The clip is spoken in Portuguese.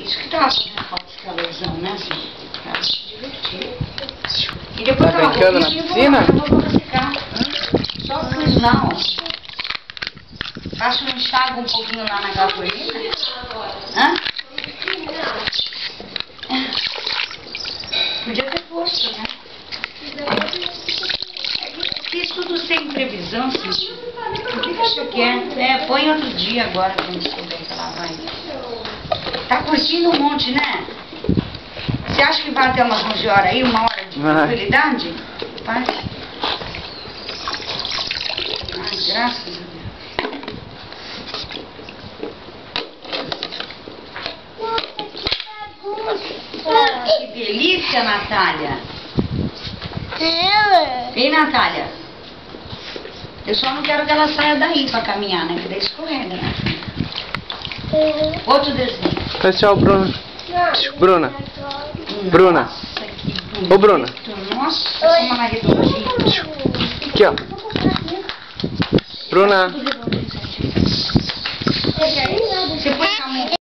Isso que tava fazendo falta esse calorzão, né, assim? Pra se divertir. E depois Tá brincando na piscina? Vou secar. Só os não. Faço um enxágue um pouquinho lá na gasolina. Hã? Podia ter posto, né? Fiz tudo sem previsão, assim. O que você quer? Põe outro dia agora, quando souber que ela vai. Tá curtindo um monte, né? Você acha que vai até umas 11 horas aí, uma hora de tranquilidade? Vai. Ai, graças a Deus. Que delícia, Natália. Ei, Natália. Eu só não quero que ela saia daí pra caminhar, né? Que daí escorrega, né? Outro desenho. Tchau, Bruna. Bruna. Bruna. Ô, Bruna. Nossa, como ela é redondinha. Aqui, ó. Bruna. Você põe a mão.